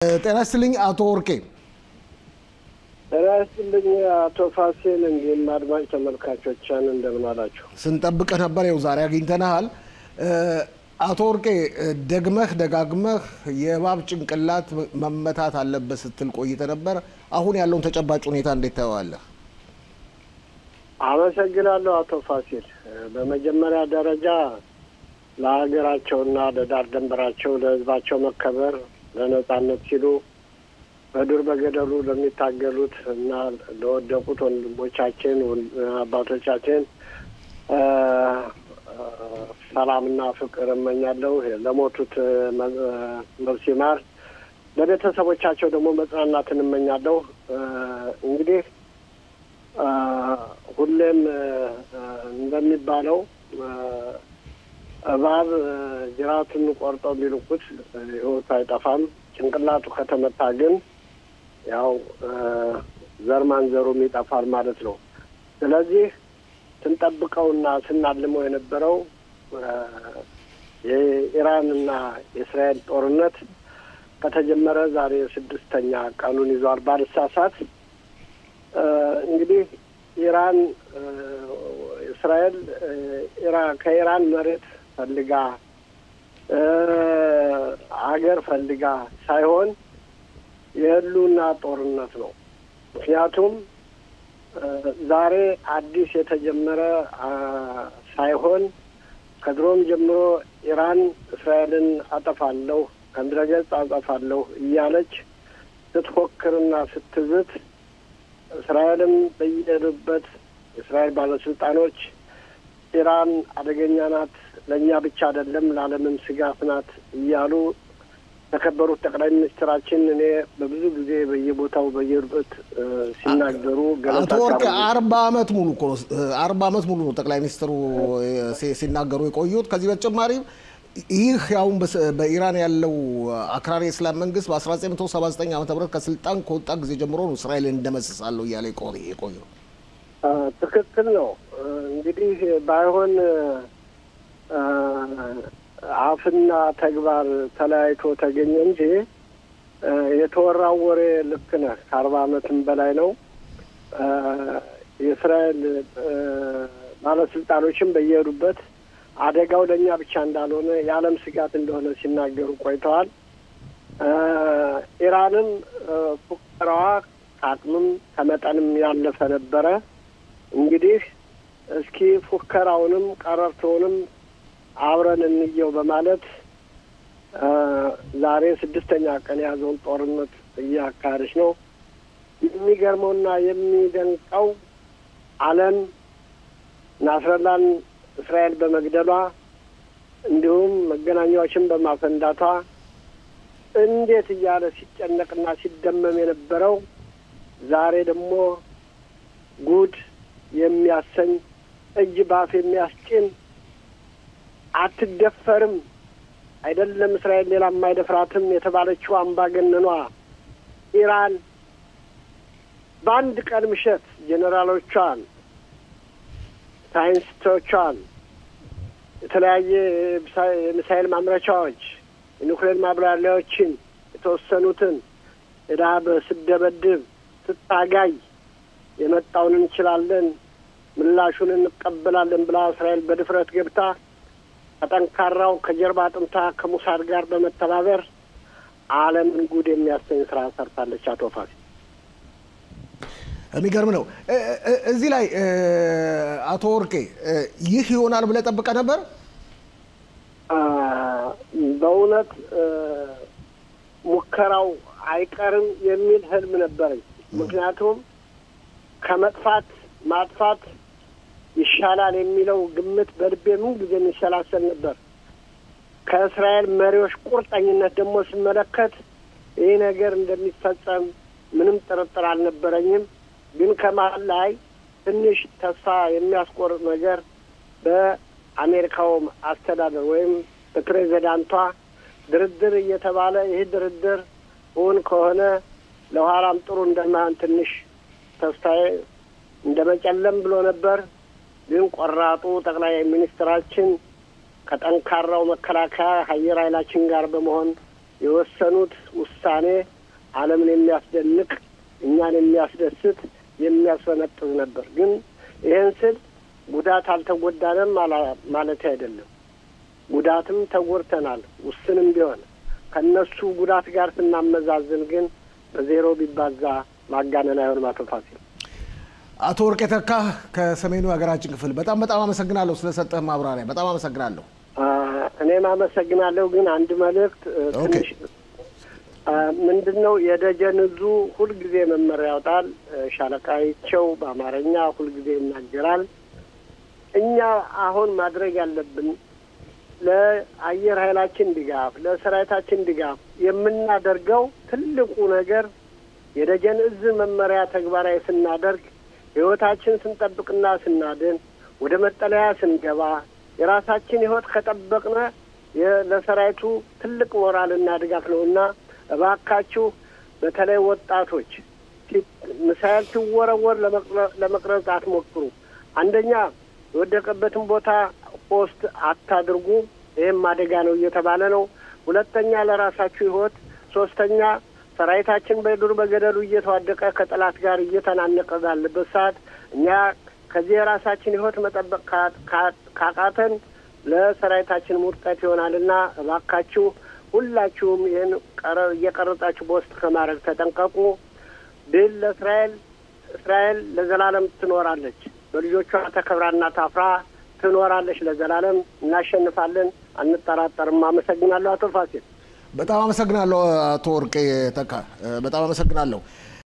ጤና ይስጥልኝ አቶ ወርቄ። ጤና ይስጥልኝ አቶ ፋሲል። እንዴት አድማጭ ተመልካቾቻችን እንደምን አላችሁ? ስንጠብቅህ ነበር፣ ይኸው ዛሬ አግኝተናል። አቶ ወርቄ ደጋግመህ የእባብ ጭንቅላት መመታት አለበት ስትል ቆይተህ ነበር። አሁን ያለውን ተጨባጭ ሁኔታ እንዴት ታየዋለህ? አመሰግናለሁ አቶ ፋሲል። በመጀመሪያ ደረጃ ለሀገራቸውና ለዳር ድንበራቸው ለሕዝባቸው መከበር ለነጻነት ሲሉ በዱር በገደሉ ለሚታገሉት እና ለወደቁት ወንድሞቻችን አባቶቻችን ሰላምና ፍቅር እመኛለሁ። ለሞቱት ነፍስ ይማር፣ ለቤተሰቦቻቸው ደግሞ መጽናናትን እመኛለሁ። እንግዲህ ሁሌም እንደሚባለው እባብ ጅራቱን ቆርጠው ቢልኩት ሕይወቱ አይጠፋም። ጭንቅላቱ ከተመታ ግን ያው ዘር ማንዘሩም ይጠፋል ማለት ነው። ስለዚህ ስንጠብቀውና ስናልመው የነበረው የኢራንና የእስራኤል ጦርነት ከተጀመረ ዛሬ 6ኛ ቀኑን ይዟል ባልሳሳት። እንግዲህ ኢራን እስራኤል ከኢራን መሬት ፈልጋ አገር ፈልጋ ሳይሆን የህልውና ጦርነት ነው። ምክንያቱም ዛሬ አዲስ የተጀመረ ሳይሆን ከድሮም ጀምሮ ኢራን እስራኤልን አጠፋለሁ ከምድረገጽ አጠፋለሁ እያለች ስትፎክርና ስትዝት እስራኤልም በየሄዱበት የእስራኤል ባለስልጣኖች ኢራን አደገኛ ናት፣ ለእኛ ብቻ አይደለም ለዓለምም ስጋት ናት እያሉ ተከበሩት ጠቅላይ ሚኒስትራችን እኔ በብዙ ጊዜ በየቦታው በየሩበት ሲናገሩ አቶ ወርቄ 40 ዓመት ሙሉ እኮ 40 ዓመት ሙሉ ነው ጠቅላይ ሚኒስትሩ ሲናገሩ የቆዩት። ከዚህ በተጨማሪ ይህ ያው በኢራን ያለው አክራሪ እስላም መንግስት በ1979 ዓ.ም ከስልጣን ከወጣ ጊዜ ጀምሮ ነው እስራኤልን እንደመስሳለሁ እያለ የቆየው። ትክክል ነው። እንግዲህ ባይሆን አፍና ተግባር ተለያይቶ ተገኘ እንጂ የተወራው ወሬ ልክ ነህ። ከ40 ዓመትም በላይ ነው። የእስራኤል ባለስልጣኖችም በየሄዱበት አደጋው ለእኛ ብቻ እንዳልሆነ የዓለም ስጋት እንደሆነ ሲናገሩ ቆይተዋል። ኢራንም ፉከራዋ ከአቅምም ከመጠንም ያለፈ ነበረ። እንግዲህ እስኪ ፉከራውንም ቀረርቶውንም አብረን እንየው በማለት ዛሬ 6ኛ ቀን የያዘውን ጦርነት እያካሄደች ነው። የሚገርመውና የሚደንቀው ዓለም ናስረላን እስራኤል በመግደሏ እንዲሁም መገናኛዎችን በማፈንዳቷ እንዴት እያለ ሲጨነቅና ሲደመም የነበረው ዛሬ ደግሞ ጉድ የሚያሰኝ እጅ ባፍ የሚያስጭን አትደፈርም አይደለም እስራኤል ሌላ የማይደፍራትም የተባለችው አምባገነኗ ኢራን በአንድ ቀን ምሽት ጄኔራሎቿን፣ ሳይንቲስቶቿን፣ የተለያየ የሚሳይል ማምረቻዎች፣ የኒውክሌር ማብላያዎችን የተወሰኑትን እዳ በስደበድብ ስታጋይ የመጣውን እንችላለን ምላሹን እንቀበላለን ብላ እስራኤል በድፍረት ገብታ ከጠንካራው ከጀርባ አጥንታ ከሙሳድ ጋር በመተባበር ዓለምን ጉድ የሚያሰኝ ስራ ሰርታለች። አቶ ፋሲል የሚገርም ነው። እዚህ ላይ አቶ ወርቄ ይህ ይሆናል ብለህ ጠብቀህ ነበር? በእውነት ሙከራው አይቀርም የሚል ህልም ነበረኝ። ምክንያቱም ከመጥፋት ማጥፋት ይሻላል የሚለው ግምት በልቤ ምን ጊዜ የሚሰላሰል ነበር። ከእስራኤል መሪዎች ቁርጠኝነት ደግሞ ስመለከት ይህ ነገር እንደሚፈጸም ምንም ጥርጥር አልነበረኝም። ግን ከመሀል ላይ ትንሽ ተስፋ የሚያስቆርጥ ነገር በአሜሪካው አስተዳደር ወይም በፕሬዚዳንቷ ድርድር እየተባለ ይህ ድርድር እውን ከሆነ ለኋላም ጥሩ እንደማን ትንሽ ተስፋዬ እንደመጨለም ብሎ ነበር። ግን ቆራጡ ጠቅላይ ሚኒስትራችን ከጠንካራው መከላከያ አየር ኃይላችን ጋር በመሆን የወሰኑት ውሳኔ ዓለምን የሚያስደንቅ እኛን የሚያስደስት የሚያስፈነጥዝ ነበር። ግን ይሄን ስል ጉዳት አልተጎዳንም ማለት አይደለም። ጉዳትም ተጎድተናል ውስንም ቢሆን ከነሱ ጉዳት ጋር ስናመዛዝን ግን በዜሮ ቢባዛ ማጋነን አይሆንም። አቶ ፋሲል አቶ ወርቄ ተካ ከሰሜኑ ሀገራችን ክፍል በጣም አመሰግናለሁ ስለሰጠህ ማብራሪያ በጣም አመሰግናለሁ። እኔም አመሰግናለሁ። ግን አንድ መልእክት ትንሽ ምንድነው የደጀን እዙ ሁልጊዜ መመሪያ ያወጣል። ሻለቃቸው በአማርኛ ሁልጊዜ ይናገራል። እኛ አሁን ማድረግ ያለብን ለአየር ኃይላችን ድጋፍ ለሰራዊታችን ድጋፍ የምናደርገው ትልቁ ነገር የደጀን እዝ መመሪያ ተግባራዊ ስናደርግ ህይወታችን ስንጠብቅና ስናድን ወደ መጠለያ ስንገባ የራሳችን ህይወት ከጠበቅነ ለሰራዊቱ ትልቅ ሞራልና ድጋፍ ነውና እባካችሁ በተለይ ወጣቶች ምሳሌ ሲወረወር ለመቅረጽ አትሞክሩ። አንደኛ የወደቀበትን ቦታ ፖስት አታድርጉ። ይሄም አደጋ ነው እየተባለ ነው። ሁለተኛ ለራሳችሁ ህይወት፣ ሶስተኛ ሰራዊታችን በዱር በገደሉ እየተዋደቀ ከጠላት ጋር እየተናነቀ ባለበት ሰዓት እኛ ከዚህ የራሳችን ህይወት መጠበቅ ካቃተን ለሰራዊታችን ውድቀት ይሆናልና እባካችሁ ሁላችሁም ይሄን እየቀረጻችሁ ፖስት ከማድረግ ተጠንቀቁ። ድል ለእስራኤል። እስራኤል ለዘላለም ትኖራለች። በልጆቿ ተከብራና ታፍራ ትኖራለች ለዘላለም። እናሸንፋለን፣ አንጠራጠርም። አመሰግናለሁ አቶ ፋሲል። በጣም አመሰግናለሁ አቶ ወርቄ ተካ በጣም አመሰግናለሁ።